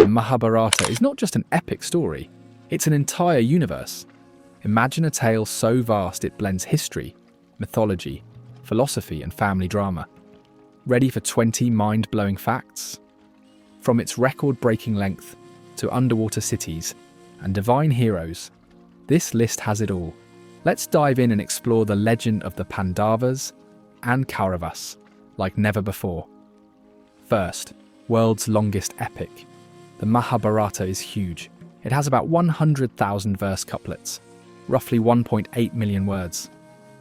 Mahabharata is not just an epic story, it's an entire universe. Imagine a tale so vast it blends history, mythology, philosophy, and family drama. Ready for 20 mind-blowing facts? From its record-breaking length to underwater cities and divine heroes, this list has it all. Let's dive in and explore the legend of the Pandavas and Kauravas like never before. First, world's longest epic. The Mahabharata is huge. It has about 100,000 verse couplets, roughly 1.8 million words.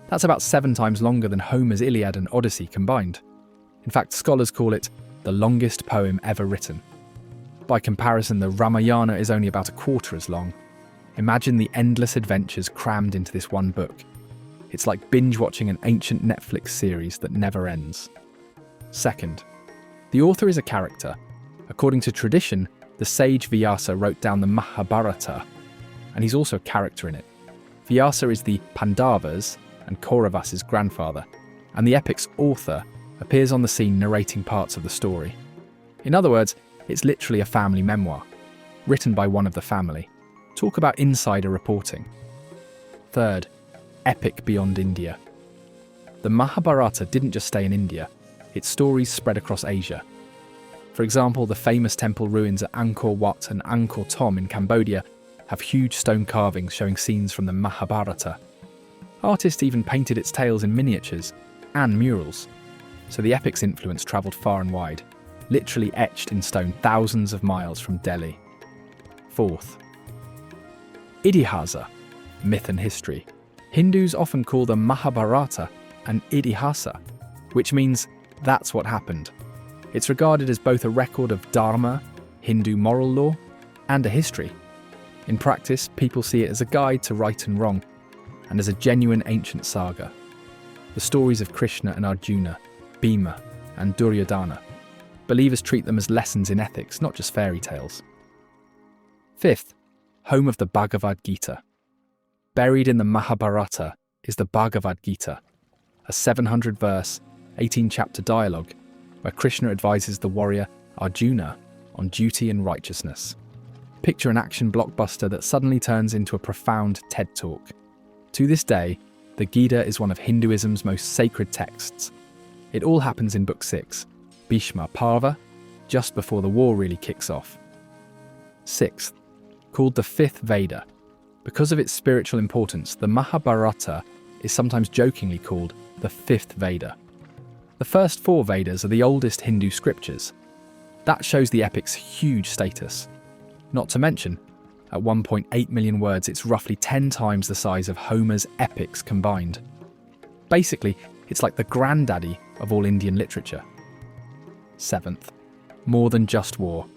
That's about 7 times longer than Homer's Iliad and Odyssey combined. In fact, scholars call it the longest poem ever written. By comparison, the Ramayana is only about a quarter as long. Imagine the endless adventures crammed into this one book. It's like binge-watching an ancient Netflix series that never ends. Second, the author is a character. According to tradition, the sage Vyasa wrote down the Mahabharata, and he's also a character in it. Vyasa is the Pandavas and Kauravas' grandfather, and the epic's author appears on the scene narrating parts of the story. In other words, it's literally a family memoir, written by one of the family. Talk about insider reporting. Third, epic beyond India. The Mahabharata didn't just stay in India, its stories spread across Asia. For example, the famous temple ruins at Angkor Wat and Angkor Thom in Cambodia have huge stone carvings showing scenes from the Mahabharata. Artists even painted its tales in miniatures and murals, so the epic's influence travelled far and wide, literally etched in stone thousands of miles from Delhi. Fourth, Itihasa, myth and history. Hindus often call the Mahabharata an Itihasa, which means that's what happened. It's regarded as both a record of dharma, Hindu moral law, and a history. In practice, people see it as a guide to right and wrong, and as a genuine ancient saga. The stories of Krishna and Arjuna, Bhima, and Duryodhana. Believers treat them as lessons in ethics, not just fairy tales. Fifth, home of the Bhagavadgita. Buried in the Mahabharata is the Bhagavadgita, a 700-verse, 18-chapter dialogue where Krishna advises the warrior Arjuna on duty and righteousness. Picture an action blockbuster that suddenly turns into a profound TED Talk. To this day, the Gita is one of Hinduism's most sacred texts. It all happens in Book 6, Bhishma Parva, just before the war really kicks off. Sixth, called the fifth Veda. Because of its spiritual importance, the Mahabharata is sometimes jokingly called the fifth Veda. The first 4 Vedas are the oldest Hindu scriptures. That shows the epic's huge status. Not to mention, at 1.8 million words, it's roughly 10 times the size of Homer's epics combined. Basically, it's like the granddaddy of all Indian literature. Seventh, more than just war.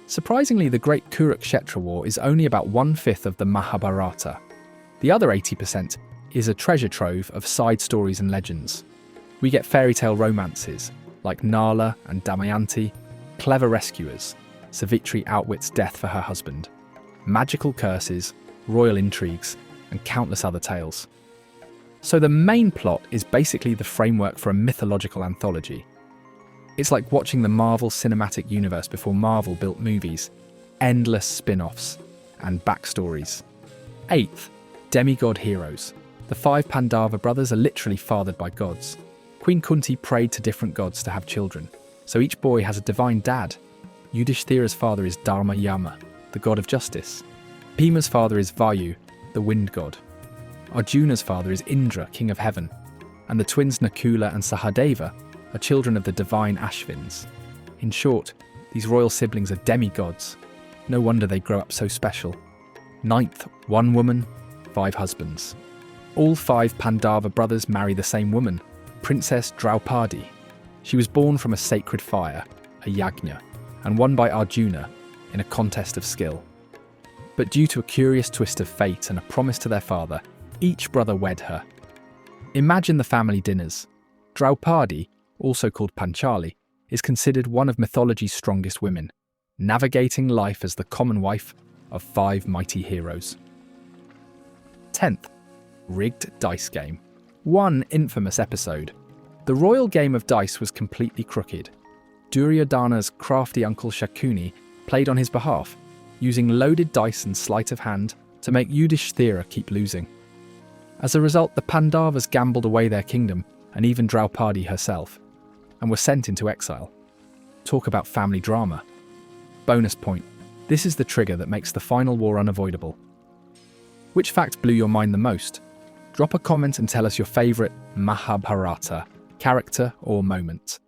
Surprisingly, the Great Kurukshetra War is only about 1/5 of the Mahabharata. The other 80% is a treasure trove of side stories and legends. We get fairy tale romances like Nala and Damayanti, clever rescuers, Savitri outwits death for her husband, magical curses, royal intrigues, and countless other tales. So the main plot is basically the framework for a mythological anthology. It's like watching the Marvel Cinematic Universe before Marvel built movies, endless spin-offs and backstories. Eighth, demi-god heroes. The 5 Pandava brothers are literally fathered by gods. Queen Kunti prayed to different gods to have children, so each boy has a divine dad. Yudhishthira's father is Dharma Yama, the god of justice. Bhima's father is Vayu, the wind god. Arjuna's father is Indra, king of heaven, and the twins Nakula and Sahadeva are children of the divine Ashvins. In short, these royal siblings are demigods. No wonder they grow up so special. Ninth, 1 woman, 5 husbands. All 5 Pandava brothers marry the same woman, Princess Draupadi. She was born from a sacred fire, a yajna, and won by Arjuna in a contest of skill. But due to a curious twist of fate and a promise to their father, each brother wed her. Imagine the family dinners. Draupadi, also called Panchali, is considered one of mythology's strongest women, navigating life as the common wife of 5 mighty heroes. 10th, rigged dice game. One infamous episode. The royal game of dice was completely crooked. Duryodhana's crafty uncle Shakuni played on his behalf, using loaded dice and sleight of hand to make Yudhishthira keep losing. As a result, the Pandavas gambled away their kingdom and even Draupadi herself, and were sent into exile. Talk about family drama. Bonus point: this is the trigger that makes the final war unavoidable. Which fact blew your mind the most? Drop a comment and tell us your favourite Mahabharata character or moment.